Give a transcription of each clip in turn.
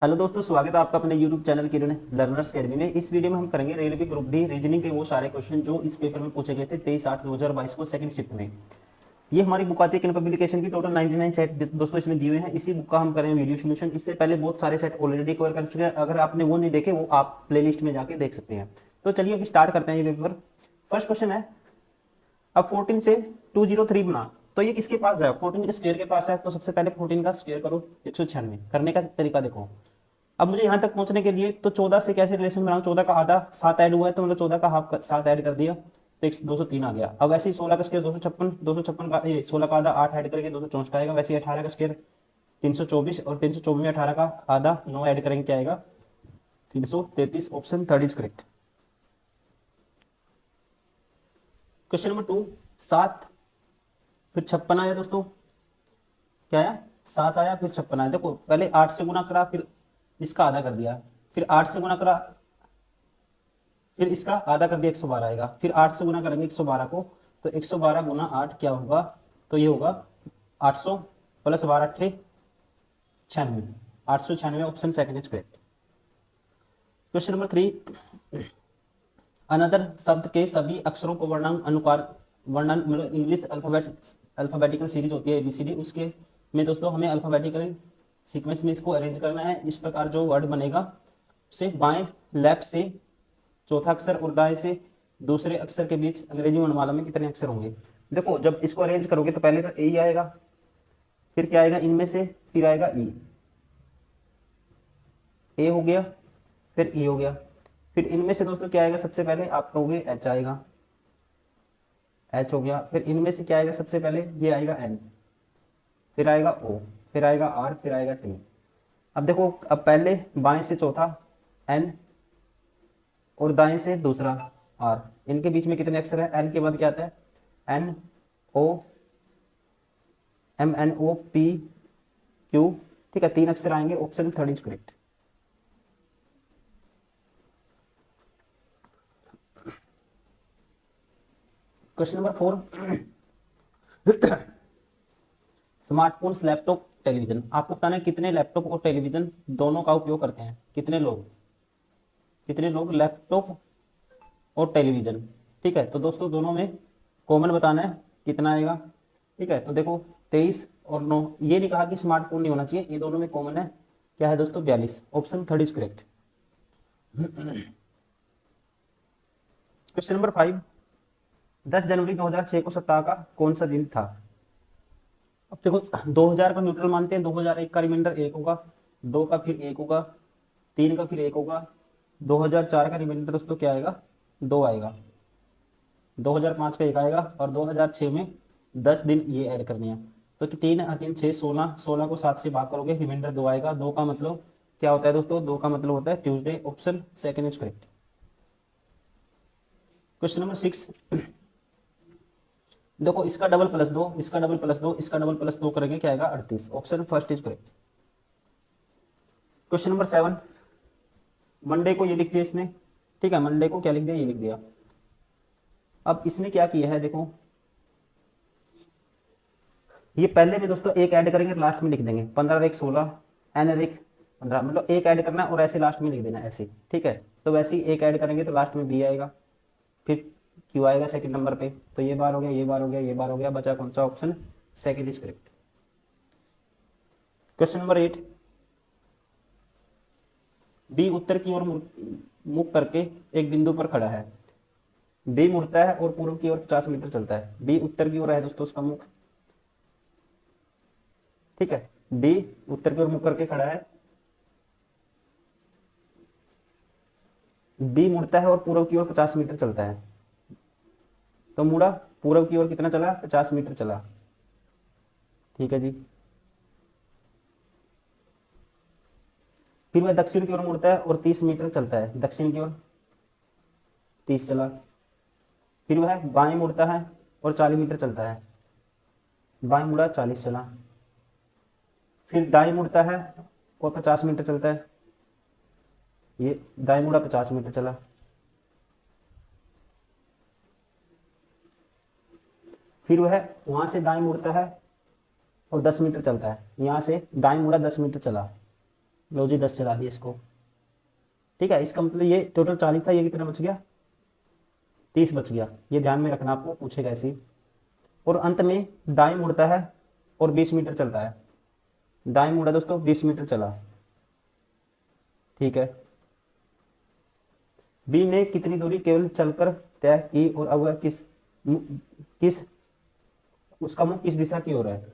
Hello दोस्तों, स्वागत है आपका अपने YouTube चैनल किरण लर्नर्स अकेडमी में। इस वीडियो में हम करेंगे रेलवे ग्रुप डी रीजनिंग के वो सारे क्वेश्चन जो इस पेपर में पूछे गए थे 23/8/2022 को सेकंड शिफ्ट में। ये हमारी बुक आती है किन पब्लिकेशन की। टोटल 99 सेट दोस्तों इसमें दिए हुए हैं। इसी बुक का हम करेंगे वीडियो सोल्यूशन। इससे पहले बहुत सारे सेट ऑलरेडी कवर कर चुके हैं। अगर आपने वो नहीं देखे वो आप प्ले में जाके देख सकते हैं। तो चलिए अब स्टार्ट करते हैं ये पेपर। फर्स्ट क्वेश्चन है, अब 14 से 203 बना। तो ये किसके पास है? 14 के स्क्वायर के पास है। तो सबसे पहले 14 का स्क्वायर करो 196। करने का तरीका देखो। अब मुझे यहाँ तक पहुंचने के लिए तो 14 से कैसे रिलेशन बनाऊं? 14 का आधा 7 ऐड हुआ है तो मतलब 14 का हाफ 7 ऐड कर दिया तो 203 आ गया। अब वैसे ही 16 का स्क्वायर 256, 256 का ये 16 का आधा 8 ऐड करके 264 आएगा। वैसे ही 18 का स्क्वायर 324 और 324 में 18 का आधा 9 ऐड करेंगे क्या आएगा? 333। Option third is correct. Question number 2, 7 फिर 56 आया दोस्तों। क्या आया? 7 आया फिर 56 आया। देखो पहले 8 से गुना करा, फिर इसका आधा कर दिया, फिर 8 से गुना करा, फिर इसका आधा कर दिया 112 आएगा। फिर 8 से गुना करेंगे 112 को, तो 112 गुना 8 क्या होगा? तो ये होगा 800 plus 12 अट्ठे 96। 896 option second is correct. Question number 3, another शब्द के सभी अक्षरों को वर्णांक अनुसार वर्णन मतलब इंग्लिश अल्फाबेटिकल सीरीज होती है एबीसीडी, उसके में दोस्तों हमें अल्फाबेटिकल सीक्वेंस में इसको अरेंज करना है। इस प्रकार जो वर्ड बनेगा उसे बाएं लेफ्ट से चौथा अक्षर और दाएं से दूसरे अक्षर के बीच अंग्रेजी वर्णमाला में कितने अक्षर होंगे? देखो जब इसको अरेंज करोगे तो पहले तो ए ही आएगा, फिर क्या आएगा इनमें से, फिर आएगा ई। ए हो गया, फिर ई हो गया, फिर इनमें से दोस्तों क्या आएगा? सबसे पहले आप कहोगे एच आएगा, एच हो गया। फिर इनमें से क्या आएगा? सबसे पहले ये आएगा एन, फिर आएगा ओ, फिर आएगा आर, फिर आएगा टी। अब देखो, अब पहले बाएं से चौथा एन और दाएं से दूसरा आर, इनके बीच में कितने अक्षर है? एन के बाद क्या आता है? N O M N O P Q. ठीक है, 3 अक्षर आएंगे। Option third is correct. Question number 4, smartphones laptop television. आपको बताना है कितने लैपटॉप और टेलीविजन दोनों का उपयोग करते हैं। कितने लोग लैपटॉप और टेलीविजन। ठीक है, तो दोस्तों दोनों में कॉमन बताना है कितना आएगा। ठीक है, तो देखो 23 और 9, ये नहीं कहा कि स्मार्टफोन नहीं होना चाहिए, ये दोनों में कॉमन है। क्या है दोस्तों? 42। Option third is correct. Question number 5, 10 जनवरी 2006 को सप्ताह का कौन सा दिन था? अब देखो 2000 का न्यूट्रल मानते हैं, 2001 का रिमाइंडर 1 होगा, 2 का फिर 1 होगा, 3 का फिर 1 होगा, 2004 का रिमाइंडर दोस्तों क्या आएगा? 2 आएगा, 2005 का 1 आएगा और 2006 में 10 दिन ये ऐड करने हैं। तो कि 3 और 3 6, 16, 16 को 7 से भाग करोगे रिमाइंडर 2 आएगा। 2 का मतलब क्या होता है दोस्तों? 2 का मतलब होता है Tuesday. Option second is correct. Question number 6, देखो इसका डबल प्लस 2, इसका डबल प्लस 2, इसका डबल प्लस 2 करेंगे क्या आएगा? 38। Option first is correct. Question number 7, Monday को ये लिख दिया इसने। ठीक है, मंडे को क्या लिख दिया? ये लिख दिया। अब इसने क्या किया है देखो, ये पहले में दोस्तों एक ऐड करेंगे लास्ट में लिख देंगे। 15 एक 16, एन एक 15, मतलब एक ऐड करना और ऐसे लास्ट में लिख देना ऐसे। ठीक है, तो वैसे ही एक ऐड करेंगे तो लास्ट में बी आएगा, फिर क्यू आएगा सेकंड नंबर पे। तो ये बार हो गया, ये बार हो गया, ये बार हो गया, बचा कौन सा? Option second is correct. Question number 8, B उत्तर की ओर मुख करके एक बिंदु पर खड़ा है। बी मुड़ता है और पूर्व की ओर 50 मीटर चलता है। बी उत्तर की ओर है दोस्तों उसका मुख। ठीक है, बी उत्तर की ओर मुख करके खड़ा है, बी मुड़ता है और पूर्व की ओर 50 मीटर चलता है। तो मुड़ा, पूर्व की ओर कितना चला? 50 मीटर चला। ठीक है जी। फिर वह दक्षिण की ओर मुड़ता है और 30 मीटर चलता है। दक्षिण की ओर 30 चला। फिर वह बाएं मुड़ता है और 40 मीटर चलता है। बाएं मुड़ा 40 चला। फिर दाएं मुड़ता है और 50 मीटर चलता है। ये दाएं मुड़ा 50 मीटर चला। फिर वह वहां से दाएं मुड़ता है और 10 मीटर चलता है। यहाँ से दाएं मुड़ा 10 मीटर चला। लो जी 10 चला दिया इसको। ठीक है, इसका मतलब ये टोटल 40 था, ये कितना बच गया, 30 बच गया। ये ध्यान में रखना, आपको पूछेगा ऐसे ही। और अंत में दाएं मुड़ता है और 20 मीटर चलता है। दाएं मुड़ा दोस्तों, 20 मीटर चला। ठीक है, बी ने कितनी दूरी केवल चलकर तय की और अब वह किस उसका मुंह किस दिशा की ओर है।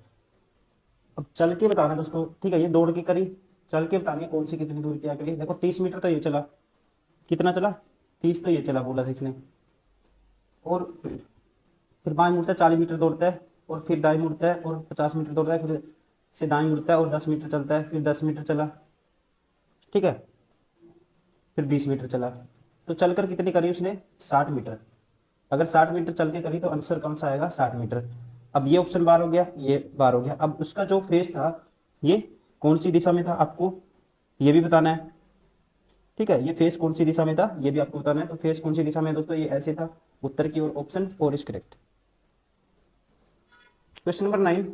अब चल के बताना दोस्तों। ठीक है, ये दौड़ के करी, चल के बतानी है कौन सी कितनी दूरी तय करी। देखो 30 मीटर तो ये चला, कितना चला, 30 तो ये चला बोला था इसने। और फिर बाएं मुड़ता है, 40 मीटर दौड़ता है, और फिर दाएं मुड़ता है और 50 मीटर दौड़ता है, फिर से दाएं मुड़ता है और 10 मीटर चलता है, फिर 10 मीटर चला। ठीक है, फिर 20 मीटर चला। तो चलकर कितनी करी उसने, 60 मीटर। अगर 60 मीटर चल के करी तो आंसर कौन सा आएगा, 60 मीटर। अब ये ऑप्शन बार हो गया, ये बार हो गया। अब उसका जो फेस था ये कौन सी दिशा में था, आपको ये भी बताना है। ठीक है, ये फेस कौन सी दिशा में था ये भी आपको बताना है। तो फेस कौन सी दिशा में है दोस्तों, ये ऐसे था, उत्तर की ओर। Option 4 is correct. Question number 9,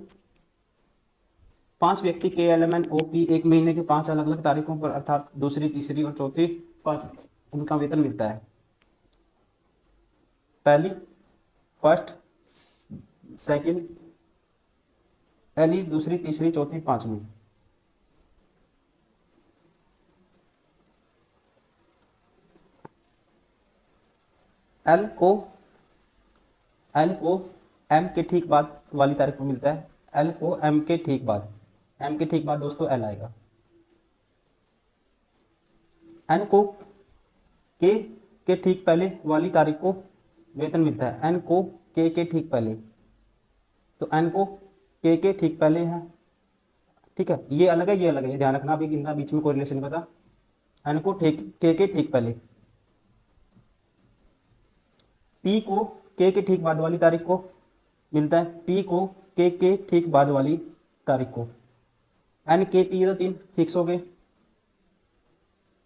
5 व्यक्ति के L M N O P एक महीने के 5 अलग अलग तारीखों पर अर्थात दूसरी, तीसरी और चौथी 5 उनका वेतन मिलता है। पहली, फर्स्ट, सेकंड, पहली, दूसरी, तीसरी, चौथी, पांचवी। एल को एल को एम के ठीक बाद वाली तारीख को मिलता है। एल को एम के ठीक बाद, एम के ठीक बाद दोस्तों एल आएगा। एन को के ठीक पहले वाली तारीख को वेतन मिलता है। एन को के ठीक पहले, तो एन को के ठीक पहले है। ठीक है, ये अलग है, ये अलग है, ये ध्यान रखना। अभी इनका बीच में कोई रिलेशन नहीं पता। एन को के ठीक पहले, पी को के ठीक बाद वाली तारीख को मिलता है। पी को के ठीक बाद वाली तारीख को। एन के पी, ये तो 3 फिक्स हो गए।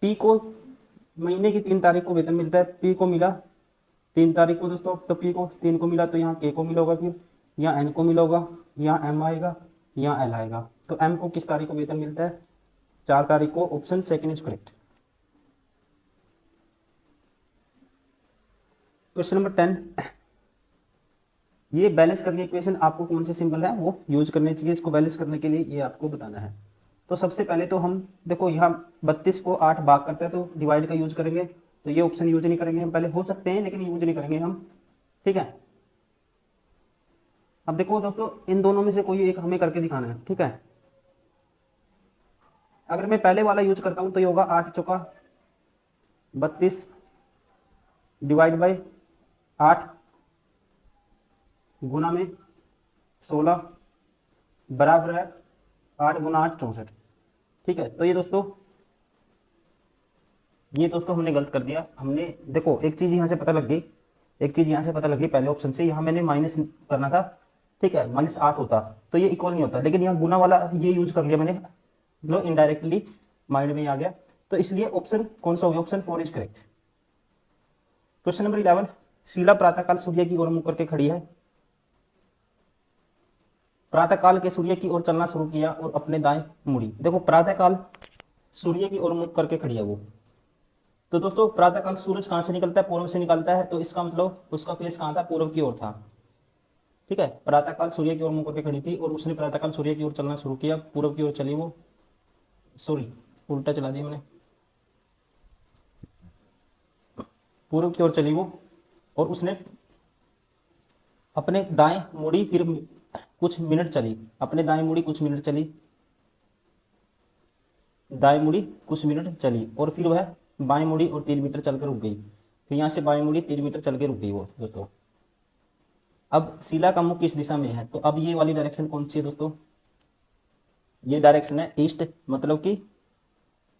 पी को महीने की 3 तारीख को वेतन मिलता है। पी को मिला 3 तारीख को दोस्तों, तो पी को 3 को मिला, तो यहाँ के को मिला होगा, फिर यहाँ एन को मिला होगा, यहाँ एम आएगा, यहाँ एल आएगा। तो एम को किस तारीख को वेतन मिलता है, 4 तारीख को। Option second is correct. Question number 10, ये बैलेंस करने इक्वेशन आपको कौन से सिंबल है वो यूज करने चाहिए इसको बैलेंस करने के लिए, ये आपको बताना है। तो सबसे पहले तो हम देखो यहाँ 32 को 8 भाग करते हैं तो डिवाइड का यूज करेंगे। तो ये ऑप्शन यूज नहीं करेंगे हम, पहले हो सकते हैं लेकिन यूज नहीं करेंगे हम। ठीक है, अब देखो दोस्तों इन दोनों में से कोई एक हमें करके दिखाना है। ठीक है, अगर मैं पहले वाला यूज करता हूं तो ये होगा 8 चौका 32 डिवाइड बाई 8 गुना में 16 बराबर है 8 गुना 8 64। ठीक है, तो ये दोस्तों हमने गलत कर दिया। हमने देखो एक चीज यहाँ से पता लग गई, एक चीज यहाँ से पता लगी पहले ऑप्शन से, यहाँ मैंने माइनस करना था। ठीक है, -8 होता तो ये इक्वल नहीं होता, लेकिन यहाँ गुना वाला ये यूज कर लिया मैंने, मतलब इनडायरेक्टली माइंड में आ गया। तो इसलिए ऑप्शन कौन सा हो गया, option 4 is correct. Question number 11, Sheela प्रातःकाल सूर्य की ओर मुंह करके खड़ी है। प्रातःकाल के सूर्य की ओर चलना शुरू किया और अपने दाएं मुड़ी। देखो प्रातःकाल सूर्य की ओर मुख करके खड़ी है वो। तो दोस्तों प्रातःकाल सूरज कहां से निकलता है, पूर्व से निकलता है, तो इसका मतलब उसका फेस कहां था, पूर्व की ओर था। ठीक है, प्रातःकाल सूर्य की ओर मुंह करके खड़ी थी और उसने प्रातःकाल सूर्य की ओर चलना शुरू किया, पूर्व की ओर चली वो, सॉरी उल्टा चला दिया मैंने, पूर्व की ओर चली वो और उसने अपने दाएं मुड़ी, फिर कुछ मिनट चली, अपने दाएं मुड़ी कुछ मिनट चली, दाएं मुड़ी कुछ मिनट चली और फिर वह बाएं मुड़ी और 3 मीटर चलकर रुक गई। फिर यहाँ से बाएं मुड़ी 3 मीटर चल के रुक गई वो दोस्तों। अब शीला का मुख किस दिशा में है, तो अब ये वाली डायरेक्शन कौन सी है दोस्तों, ये डायरेक्शन है ईस्ट, मतलब कि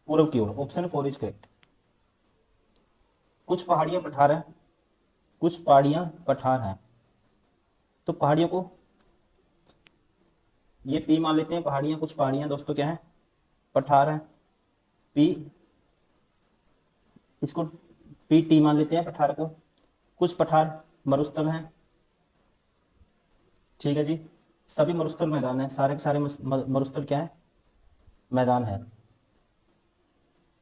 पूर्व की ओर। Option 4 is correct. कुछ पहाड़ियां पठार है, कुछ पहाड़ियां पठार हैं, तो पहाड़ियों को ये पी मान लेते हैं, पहाड़ियां, कुछ पहाड़ियां दोस्तों क्या है, पठार है। पी, इसको पी टी मान लेते हैं पठार को। कुछ पठार मरुस्थल हैं। ठीक है जी, सभी मरुस्थल मैदान है, सारे के सारे मरुस्थल क्या है, मैदान है।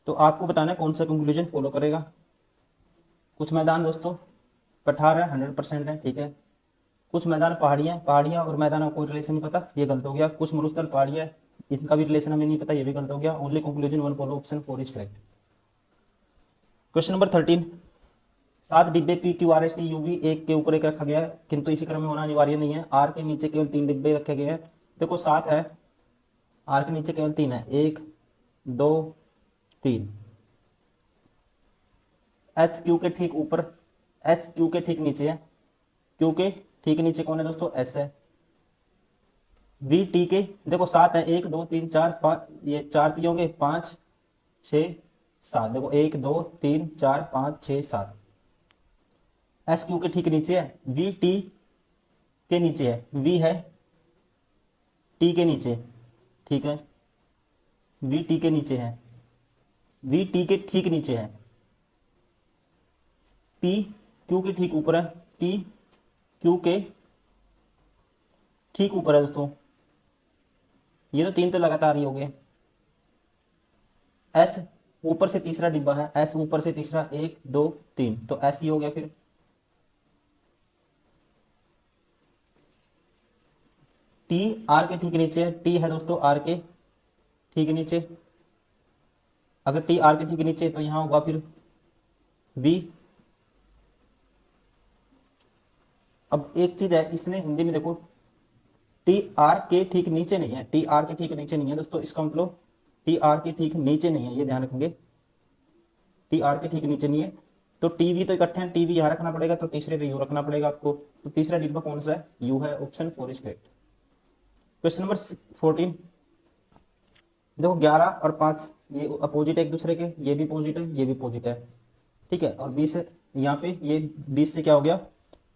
तो आपको बताना है कौन सा कंक्लूजन फॉलो करेगा। कुछ मैदान दोस्तों पठार है, 100% है, ठीक है। कुछ मैदान पहाड़ियाँ, पहाड़ियाँ और मैदानों का कोई रिलेशन नहीं पता, ये गलत हो गया। कुछ मरुस्थल पहाड़ियाँ, इनका भी रिलेशन हमें नहीं पता, ये भी गलत हो गया। Only conclusion one follow, option 4 is correct. Question number 13, 7 डिब्बे P Q R S T U V एक के ऊपर एक रखा गया है, किंतु इसी क्रम में होना अनिवार्य नहीं है। आर के नीचे केवल 3 डिब्बे रखे गए हैं। देखो 7 है, आर के नीचे केवल 3 है, 1 2 3। एस क्यू के ठीक ऊपर, एस क्यू के ठीक नीचे है, क्यू के ठीक नीचे कौन है दोस्तों, एस है। वी टी के देखो 7 है, 1 2 3 4 5, ये 4 तीन होंगे, 5 6 7। देखो 1 2 3 4 5 6 7। एस क्यू के ठीक नीचे है, वी टी के नीचे है, वी है टी के नीचे, ठीक है। वी टी के नीचे है, वी टी के ठीक नीचे है। पी क्यू के ठीक ऊपर है, पी क्यू के ठीक ऊपर है दोस्तों। ये तो 3 तो लगातार ही हो गए। एस ऊपर से तीसरा डिब्बा है, एस ऊपर से तीसरा, 1 2 3, तो एस ही हो गया। फिर टी आर के ठीक नीचे है, टी है दोस्तों आर के ठीक नीचे। अगर टी आर के ठीक नीचे तो यहां होगा फिर वी। अब एक चीज है, इसने हिंदी में देखो टी आर के ठीक नीचे नहीं है, टी आर के ठीक नीचे नहीं है दोस्तों, इसका मतलब टी आर के ठीक नीचे नहीं है, ये ध्यान रखेंगे। टी आर के ठीक नीचे नहीं है, तो टी वी तो इकट्ठे हैं, टी वी यहाँ रखना पड़ेगा, तो तीसरे पे यू रखना पड़ेगा आपको। तो तीसरा डिब्बा कौन सा है, यू है, option 4 is correct. Question number 14, देखो 11 और 5 ये अपोजिट है एक दूसरे के, ये भी अपोजिट है, ये भी अपोजिट है, ठीक है। और 20 यहाँ पे ये 20 से क्या हो गया,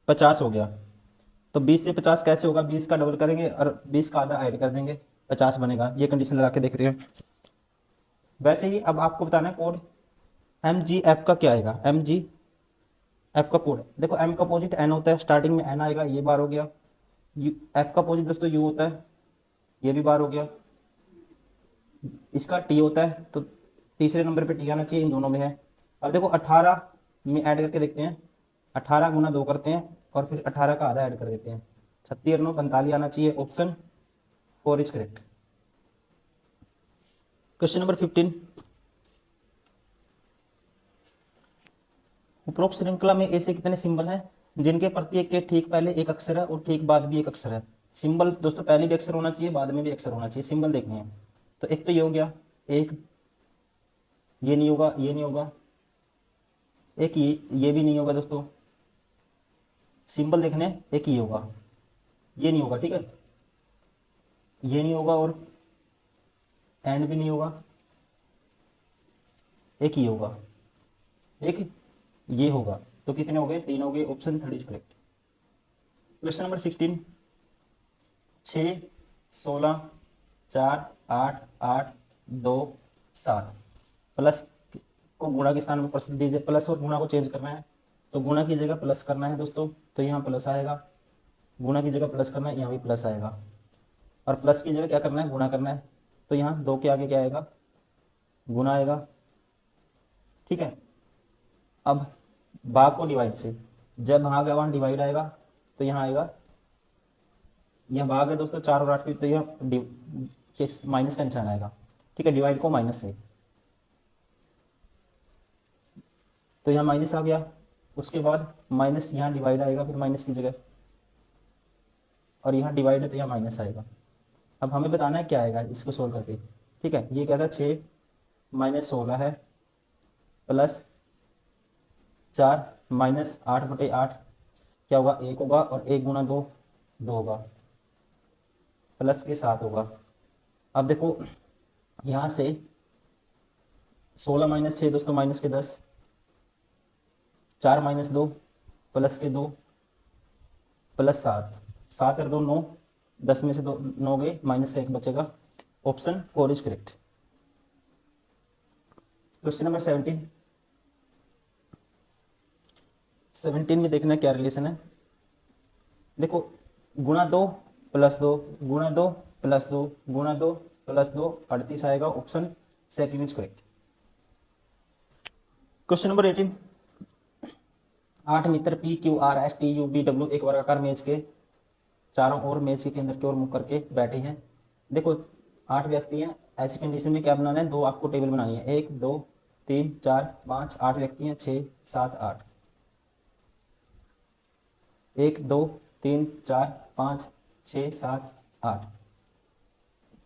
50 हो गया। तो 20 से 50 कैसे होगा, 20 का डबल करेंगे और 20 का आधा ऐड कर देंगे, 50 बनेगा। ये कंडीशन लगा के देखते हैं। वैसे ही अब आपको बताना है कोड एम जी एफ का क्या आएगा, एम जी एफ का कोड। देखो एम का अपोजिट एन होता है, स्टार्टिंग में एन आएगा, ये बार हो गया। यू एफ का अपोजिट दोस्तों यू होता है, ये भी बार हो गया। इसका टी होता है, तो तीसरे नंबर पे टी आना चाहिए, इन दोनों में है। अब देखो 18 में ऐड करके देखते हैं, 18 गुना 2 करते हैं और फिर 18 का आधा ऐड कर देते हैं, 36 और 9 45 आना चाहिए, option 4 is correct. Question number 15, उपरोक्त श्रृंखला में ऐसे कितने सिंबल हैं जिनके प्रत्येक के ठीक पहले एक अक्षर है और ठीक बाद भी एक अक्षर है। सिंबल दोस्तों पहले भी अक्षर होना चाहिए, बाद में भी अक्षर होना चाहिए, सिंबल देखने हैं। तो एक तो ये हो गया, एक ये नहीं होगा, ये नहीं होगा, एक ये भी नहीं होगा दोस्तों। सिंबल देखने एक ही होगा, ये नहीं होगा, ठीक है। ये नहीं होगा और एंड भी नहीं होगा, एक ही होगा, एक ये होगा। तो कितने हो गए, 3 हो गए, option 3 is correct. Question number 16, 6 16 4 8 8 2 7 plus को गुणा के स्थान में प्रश्न दीजिए, प्लस और गुणा को चेंज करना है, तो गुणा की जगह प्लस करना है दोस्तों, तो यहाँ प्लस आएगा। गुणा की जगह प्लस करना है, यहाँ भी प्लस आएगा। और प्लस की जगह क्या करना है, गुणा करना है, तो यहाँ 2 के आगे क्या आएगा, गुणा आएगा, ठीक है। अब भाग को डिवाइड से, जब भाग है वहाँ डिवाइड आएगा, तो यहाँ आएगा, यहाँ भाग है दोस्तों 4 और 8 की, तो यहाँ माइनस का निशान आएगा, ठीक है। डिवाइड को माइनस से, तो यहाँ माइनस आ गया। उसके बाद माइनस यहाँ डिवाइड आएगा, फिर माइनस की जगह, और यहाँ डिवाइड है तो यहाँ माइनस आएगा। अब हमें बताना है क्या आएगा इसको सोल्व करके, ठीक है। ये क्या था, 6 माइनस 16 है, प्लस 4 माइनस 8/8 क्या होगा, 1 होगा, और 1 गुना 2 2 होगा, प्लस के 7 होगा। अब देखो यहाँ से 16 माइनस 6 दोस्तों माइनस के 10, 4 माइनस 2 प्लस के 2 प्लस 7, 7 और 2 9, 10 में से 2 9 गए, माइनस का 1 बचेगा, option 4 is correct. Question number 17 में देखना क्या रिलेशन है। देखो गुणा 2 प्लस 2 गुणा 2 प्लस 2 गुणा 2 प्लस 2 38 आएगा, option 2 is correct. Question number 18, 8 मित्र P Q R S T U B W एक वर्गाकार मेज के चारों ओर मेज के केंद्र की ओर मुख करके बैठे हैं। देखो 8 व्यक्ति हैं, ऐसी कंडीशन में क्या बनाना है, दो आपको टेबल बनानी है, 1 2 3 4 5, 8 व्यक्ति हैं, 6 7 8, 1 2 3 4 5 6 7 8,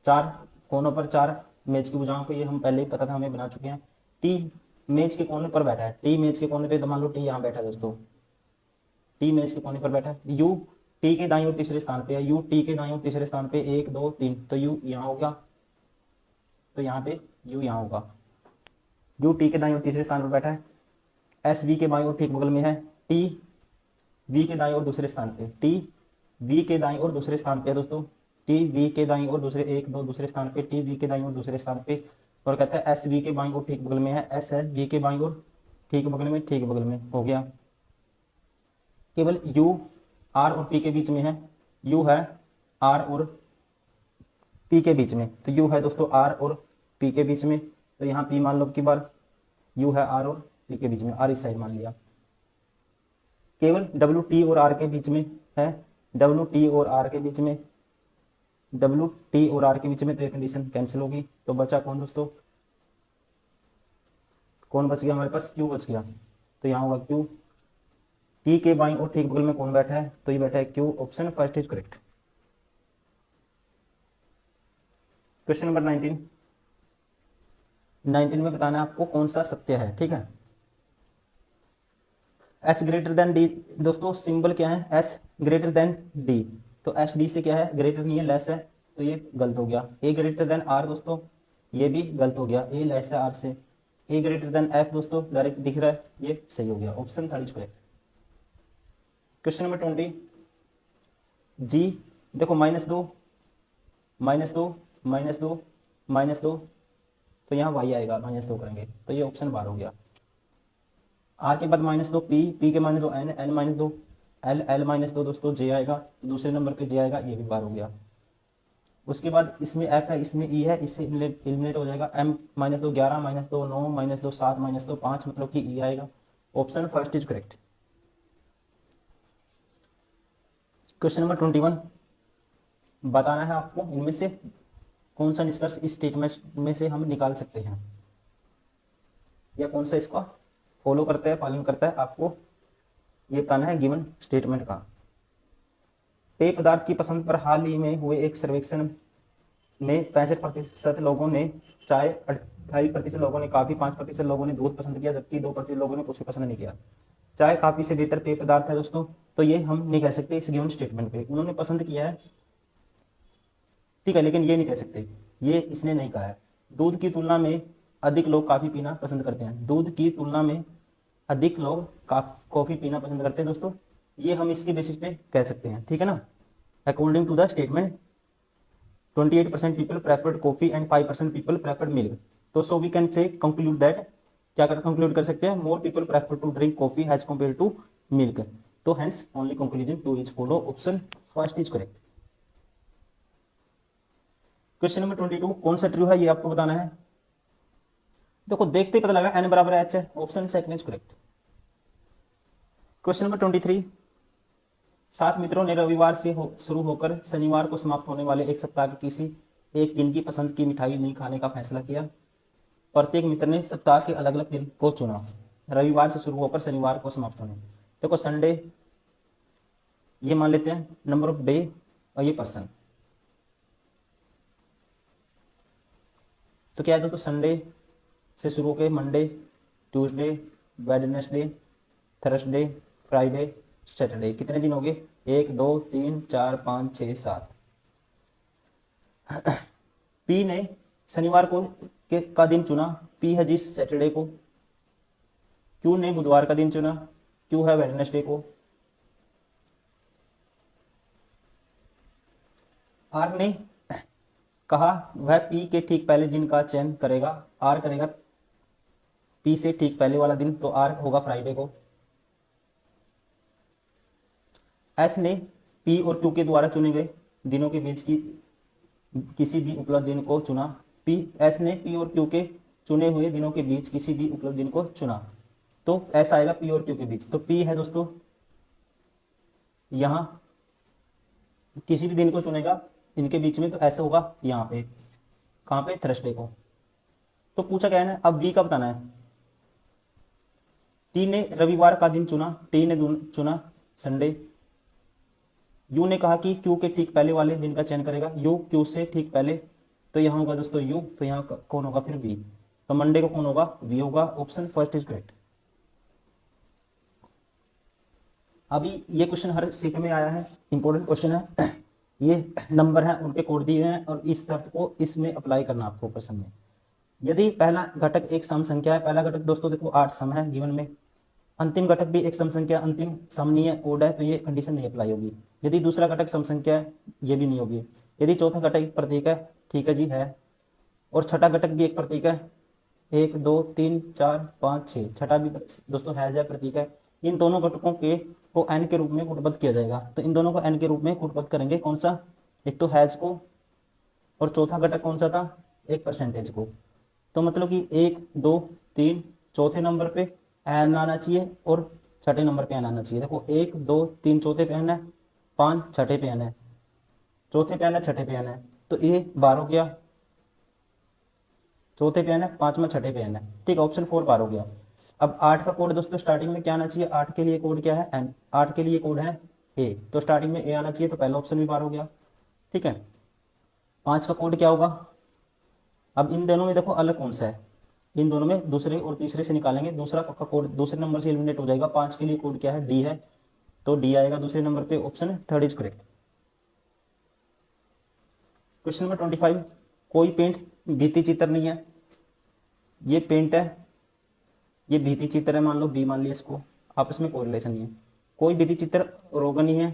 चार कोनों पर चार मेज की भुजाओं को, ये हम पहले ही पता था, हमें बना चुके हैं। टी मेज के कोने पर बैठा है, टी मेज के कोने पे, तो मान लो टी यहाँ बैठा है दोस्तों, टी मेज के कोने पर बैठा है। यू टी के दाईं ओर तीसरे स्थान पे है, यू टी के दाईं ओर तीसरे स्थान पे, 1 2 3, तो यू यहाँ होगा, तो यहाँ पे यू यहाँ होगा, यू टी के दाईं ओर तीसरे स्थान पर बैठा है। एस वी के बाईं ओर ठीक बगल में है, टी वी के दाईं ओर दूसरे स्थान पे, टी वी के दाईं ओर दूसरे स्थान पे है दोस्तों, टी वी के दाईं ओर दूसरे 1 2 दूसरे स्थान पे, टी वी के दाईं ओर दूसरे स्थान पे, और कहता है एस वी के बाईं ओर ठीक बगल में है, एस है वी के बाईं ओर ठीक बगल में, ठीक बगल में हो गया। केवल यू आर और पी के बीच में है, यू है आर और पी के बीच में, तो यू है दोस्तों आर और पी के बीच में, तो यहाँ पी मान लो की बार, यू है आर और पी के बीच में, आर इस साइड मान लिया। केवल डब्ल्यू टी और आर के बीच में है, डब्ल्यू टी और आर के बीच में, डब्ल्यू टी और आर के बीच में, तो ये कंडीशन कैंसिल होगी, तो बचा कौन दोस्तों, कौन बच गया हमारे पास, क्यू बच गया, तो यहाँ होगा क्यू। टी के बाईं और ठीक बगल में कौन बैठा है, तो ये बैठा है Q, option first is correct. Question number 19, 19 में बताना है आपको कौन सा सत्य है, ठीक है। एस ग्रेटर देन डी, दोस्तों सिंबल क्या है, एस ग्रेटर देन डी, तो एस डी से क्या है, ग्रेटर नहीं है, लेस है, तो ये गलत हो गया। ए ग्रेटर देन आर दोस्तों, ये भी गलत हो गया, ए लेस है आर से। ए ग्रेटर देन एफ दोस्तों डायरेक्ट दिख रहा है, ये सही हो गया, option third is correct. Question number 20, जी देखो -2 -2 -2 -2, तो यहाँ वाई आएगा, -2 करेंगे, तो ये ऑप्शन बार हो गया। आर के बाद -2 पी, पी के -2 एन, एन -2 एल, एल -2 दोस्तों जे आएगा, तो दूसरे नंबर पे जे आएगा, ये भी बार हो गया। उसके बाद इसमें एफ है, इसमें ई है, इससे एलिमिनेट हो जाएगा, एम -2 11 -2 9 -2 7 -2 5, मतलब कि ई आएगा, option first is correct. Question number 21, बताना है आपको इनमें से कौन सा निष्कर्ष इस स्टेटमेंट में से हम निकाल सकते हैं, या कौन सा इसका फॉलो करता है, पालन करता है, आपको ये बताना है गिवन स्टेटमेंट का। पेय पदार्थ की पसंद पर हाल ही में हुए एक सर्वेक्षण में 65% लोगों ने चाय, 28% लोगों ने कॉफी, 5% लोगों ने दूध पसंद किया, जबकि 2% लोगों ने कुछ भी पसंद नहीं किया। चाय कॉफी से बेहतर पेय पदार्थ है दोस्तों, तो ये हम नहीं कह सकते इस गिवन स्टेटमेंट पे, उन्होंने पसंद किया है ठीक है, लेकिन ये नहीं कह सकते, ये इसने नहीं कहा है। दूध की तुलना में अधिक लोग कॉफी पीना पसंद करते हैं, दूध की तुलना में अधिक लोग कॉफी पीना पसंद करते हैं दोस्तों, ये हम इसके बेसिस पे कह सकते हैं, ठीक है ना। According to the statement 28% people preferred coffee and 5% people preferred milk, तो so we can say conclude that, क्या कर कंक्लूड कर सकते हैं, more people prefer to drink coffee as compare to milk, तो hence only conclusion 2 is follow, option first is correct. Question number 22, कौन सा true है ये आपको बताना है। देखो देखते ही पता लगा n बराबर h है, option second is correct. Question number 23, 7 मित्रों ने रविवार से शुरू होकर शनिवार को समाप्त होने वाले एक सप्ताह के किसी एक दिन की पसंद की मिठाई नहीं खाने का फैसला किया। प्रत्येक मित्र ने सप्ताह के अलग अलग दिन को चुना, रविवार से शुरू होकर शनिवार को समाप्त होने, देखो संडे ये मान लेते हैं, नंबर ऑफ डे, और ये पर्सन, तो क्या है दोस्तों, संडे से शुरू होकर Monday, Tuesday, Wednesday, Thursday, Friday, Saturday, कितने दिन हो गए, 1 2 3 4 5 6 7। पी ने शनिवार को का दिन चुना, पी है जिस सैटरडे को, क्यू ने बुधवार का दिन चुना, क्यू है वेडनेसडे को, आर ने कहा वह पी के ठीक पहले दिन का चयन करेगा, आर करेगा पी से ठीक पहले वाला दिन, तो आर होगा फ्राइडे को। एस ने पी और क्यू के द्वारा चुने गए दिनों के बीच की किसी भी उपलब्ध दिन को चुना, एस ने पी और क्यू के चुने हुए दिनों के बीच किसी भी उपलब्ध दिन को चुना, तो ऐसा आएगा पी और क्यू के बीच। तो पी है दोस्तों यहाँ, किसी भी दिन को चुनेगा इनके बीच में, तो ऐसे होगा यहाँ पे, कहाँ पे, थर्सडे को। तो पूछा क्या है ना, अब वी का बताना है। टी ने रविवार का दिन चुना, टी ने चुना संडे। यू ने कहा कि क्यू के ठीक पहले वाले दिन का चयन करेगा, यू क्यू से ठीक पहले, तो यहाँ होगा दोस्तों यू, तो यहाँ कौन होगा फिर वी, तो मंडे को कौन होगा, वी होगा। Option first is correct. अभी ये क्वेश्चन हर शिफ्ट में आया है, इंपॉर्टेंट क्वेश्चन है। ये नंबर है, उनके कोड दिए हैं और इस शर्त को इसमें अप्लाई करना आपको क्वेश्चन में। यदि पहला घटक एक सम संख्या है, पहला घटक दोस्तों देखो 8 सम है गिवन में, अंतिम घटक भी एक सम संख्या, अंतिम सम नहीं है, ओड है, तो ये कंडीशन नहीं अप्लाई होगी। यदि दूसरा घटक सम संख्या है, ये भी नहीं होगी। यदि चौथा घटक एक प्रतीक है, ठीक है जी है, और छठा घटक भी एक प्रतीक है, 1 2 3 4 5 6, छठा भी दोस्तों है या प्रतीक है, इन दोनों घटकों के को एन के रूप में कूटबद्ध किया जाएगा। तो इन दोनों को एन के रूप में कूटबद्ध करेंगे, कौन सा, एक तो हैज को, और चौथा घटक कौन सा था, एक परसेंटेज को। तो मतलब कि 1 2 3 चौथे नंबर पे एन आना चाहिए और छठे नंबर पे एन आना चाहिए। देखो 1 2 3 चौथे पे एन है, 5 छठे पे एन है, चौथे पे एन है, छठे पे एन है, तो ये 12 हो गया, चौथे पे एन है, पांचवा छठे पे एन है, ठीक है, ऑप्शन 4 बार हो गया। अब 8 का कोड दोस्तों स्टार्टिंग में क्या आना चाहिए, 8 के लिए कोड क्या है, एन, 8 के लिए कोड है ए, तो स्टार्टिंग में ए आना चाहिए, तो पहला ऑप्शन भी बार हो गया, ठीक है। 5 का कोड क्या होगा, अब इन दोनों में देखो अलग कौन सा है, इन दोनों में दूसरे और तीसरे से निकालेंगे, दूसरा का कोड दूसरे नंबर से एलिमिनेट हो जाएगा। 5 के लिए कोड क्या है, डी है, तो डी आएगा दूसरे नंबर पे, option third is correct. Question number 25, कोई पेंट भित्ति चित्र नहीं है, ये पेंट है, ये भित्ति चित्र है, मान लो बी मान लिया इसको, आपस में कोई रिलेशन नहीं है। कोई भित्ति चित्र रोगन ही है,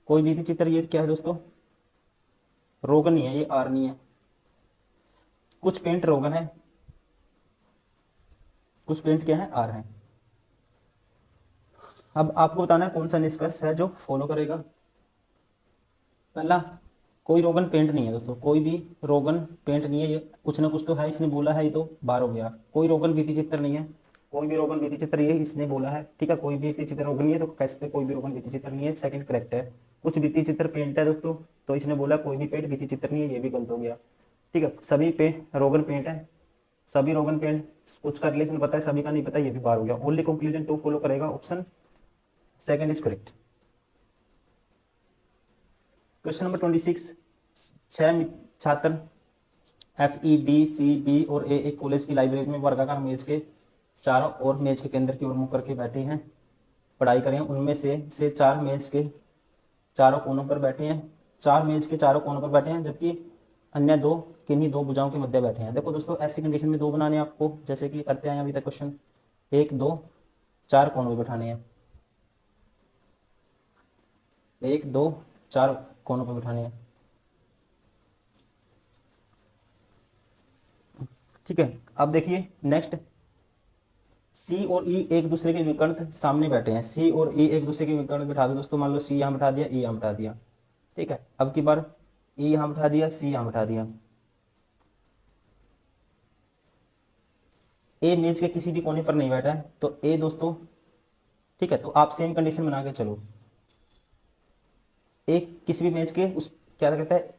कोई भित्ति चित्र ये क्या है दोस्तों, रोगन नहीं है, ये आर नहीं है। कुछ पेंट रोगन है, कुछ पेंट क्या है, आर है। अब आपको बताना है कौन सा निष्कर्ष है जो फॉलो करेगा। पहला, कोई रोगन पेंट नहीं है दोस्तों, कोई भी रोगन पेंट नहीं है, ये कुछ ना कुछ तो है, इसने बोला है, ये तो बार हो गया। कोई रोगन भित्ति चित्र नहीं है, कोई भी रोगन भित्ति चित्र ये इसने बोला है, ठीक है, कोई भी भित्ति चित्र रोगन नहीं है, तो कह सकते कोई भी रोगन भित्ति चित्र नहीं है, सेकंड करेक्ट है। कुछ भित्ति चित्र पेंट है दोस्तों, तो इसने बोला कोई भी पेंट भित्ति चित्र नहीं है, ये भी गलत हो गया, ठीक है। सभी पे रोगन पेंट है, सभी रोगन पेंट, कुछ का रिलेशन पता है, सभी का नहीं पता, ये भी बार हो गया। ओनली कंक्लूजन 2 फॉलो करेगा, option second is correct. Question number 26, 6 छात्र FED, CB और A एक कॉलेज की लाइब्रेरी में वर्गाकार मेज के चारों ओर मेज के केंद्र की ओर मुंह करके बैठे हैं, पढ़ाई करें। उनमें से 4 मेज के चारों कोनों पर बैठे हैं, 4 मेज के चारों कोनों पर बैठे हैं, जबकि अन्य 2 किन्हीं 2 भुजाओं के मध्य बैठे हैं। देखो दोस्तों ऐसी कंडीशन में 2 बनाने हैं आपको, जैसे कि करते हैं अभी तक क्वेश्चन, 1 2 4 कोनों पर बैठाने हैं, 1 2 4 कोनों पर बैठाने हैं, ठीक है। अब देखिए नेक्स्ट, सी और ई एक दूसरे के विकर्ण सामने बैठे हैं, सी और ई एक दूसरे के विकर्ण बिठा दो दोस्तों, मान लो सी यहाँ बिठा दिया, ई यहाँ बिठा दिया, ठीक है। अब की बार ई यहाँ बिठा दिया, सी यहाँ बिठा दिया। ए मेज के किसी भी कोने पर नहीं बैठा है, तो ए दोस्तों, ठीक है, तो आप सेम कंडीशन बना के चलो। ए किसी भी मेज के उस क्या कहता है,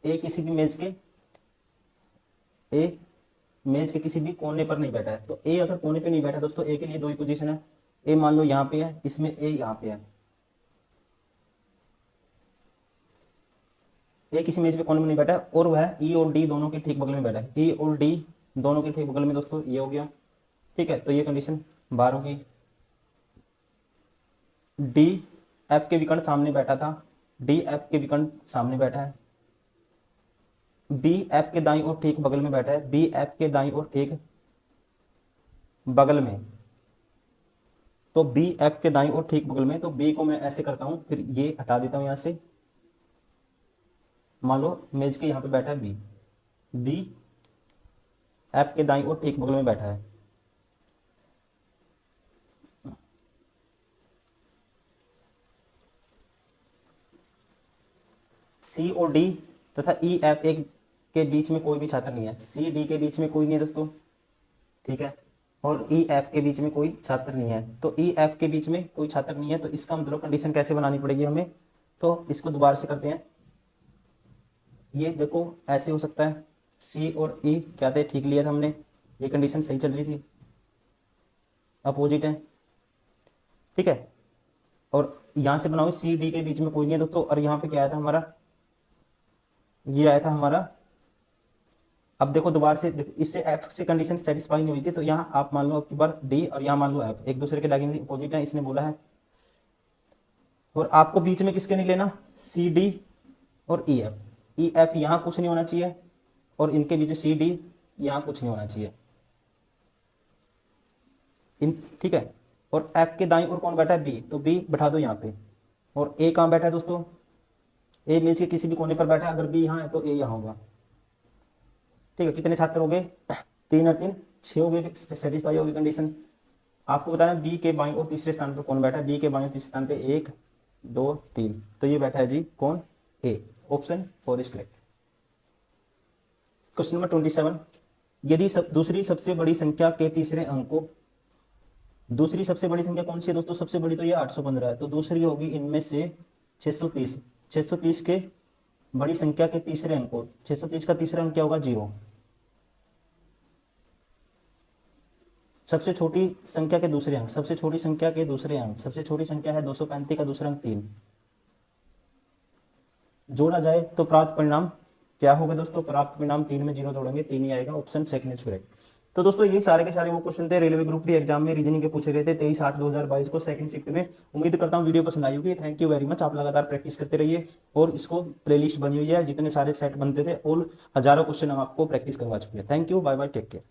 ए किसी भी मेज के, ए मेज के किसी भी कोने पर नहीं बैठा है, तो ए अगर कोने पे नहीं बैठा दोस्तों, ए के लिए 2 ही पोजीशन है। ए मान लो यहाँ पे है, इसमें ए यहाँ पे है, ए किसी मेज पे कोने में नहीं बैठा है, और वह ई और डी दोनों के ठीक बगल में बैठा है, ई और डी दोनों के ठीक बगल में दोस्तों, ये हो गया, ठीक है। तो ये कंडीशन बार होगी। डी एफ के विकर्ण सामने बैठा था, डी एफ के विकर्ण सामने बैठा है, बी एफ के दाईं ओर ठीक बगल में बैठा है, बी एफ के दाईं ओर ठीक बगल में, तो बी एफ के दाईं ओर ठीक बगल में, तो बी को मैं ऐसे करता हूं, फिर ये हटा देता हूं यहां से, मान लो मेज के यहाँ पे बैठा है बी, बी एफ के दाईं ओर ठीक बगल में बैठा है, सी और डी तथा ई एफ एक के बीच में कोई भी छात्र नहीं है, सी डी के बीच में कोई नहीं है दोस्तों, ठीक है। और ई एफ के बीच में कोई छात्र नहीं है। तो ई एफ के बीच में कोई छात्र नहीं है, तो इसका मतलब कंडीशन कैसे बनानी पड़ेगी हमें, तो इसको दोबारा से करते हैं। ये देखो ऐसे हो सकता है, सी और ई क्या थे, ठीक लिया था हमने, ये कंडीशन सही चल रही थी, अपोजिट है, ठीक है। और यहाँ से बनाओ सी डी के बीच में कोई नहीं है दोस्तों, और यहाँ पे क्या आया था हमारा, ये आया था हमारा। अब देखो दोबारा से देखो, इससे एफ से कंडीशन सेटिस्फाई नहीं हुई थी, तो यहाँ आप मान लो आपकी बार डी और यहाँ मान लो एफ, एक दूसरे के डायगोनली अपोजिट है, इसने बोला है। और आपको बीच में किसके नहीं लेना, सी डी और ई एफ। ई एफ यहाँ कुछ नहीं होना चाहिए, और इनके बीच में सी डी यहाँ कुछ नहीं होना चाहिए, इन, ठीक है। और एफ के दाईं ओर कौन बैठा है, बी, तो बी बैठा दो यहाँ पे। और ए कहाँ बैठा है दोस्तों, ए मेज के किसी भी कोने पर बैठा है, अगर बी यहाँ है तो ए यहाँ होगा, ठीक है। कितने छात्र हो गए, 3 और 3 6 हो गए, सेटिस्फाई होगी कंडीशन। आपको बताना बी के बाईं और तीसरे स्थान पर कौन बैठा है, बी के बाईं और तीसरे स्थान पे 1 2 3, तो ये बैठा है जी कौन, A, option 4 is correct. Question number 27, यदि दूसरी सबसे बड़ी संख्या के तीसरे अंक को, दूसरी सबसे बड़ी संख्या कौन सी है दोस्तों, सबसे बड़ी तो ये 815 है, तो दूसरी होगी इनमें से 630। 630 के बड़ी संख्या के तीसरे अंक को, 630 का तीसरा अंक क्या होगा, 0। सबसे छोटी संख्या के दूसरे अंक, सबसे छोटी संख्या के दूसरे अंक, सबसे छोटी संख्या है 235 का दूसरा अंक 3, जोड़ा जाए तो प्राप्त परिणाम क्या होगा दोस्तों, प्राप्त परिणाम 3 में 0 जोड़ेंगे 3 ही आएगा, ऑप्शन सेकंड इज करेक्ट। तो दोस्तों ये सारे के सारे वो क्वेश्चन थे रेलवे ग्रुप डी एग्जाम में रीजनिंग के पूछे गए थे 23/8/2022 को सेकंड शिफ्ट में। उम्मीद करता हूँ वीडियो पसंद आई होगी। थैंक यू वेरी मच, आप लगातार प्रैक्टिस करते रहिए, और इसको प्लेलिस्ट बनी हुई है, जितने सारे सेट बनते थे और हजारों क्वेश्चन हम आपको प्रैक्टिस करवा चुके हैं। Thank you, bye bye, take care.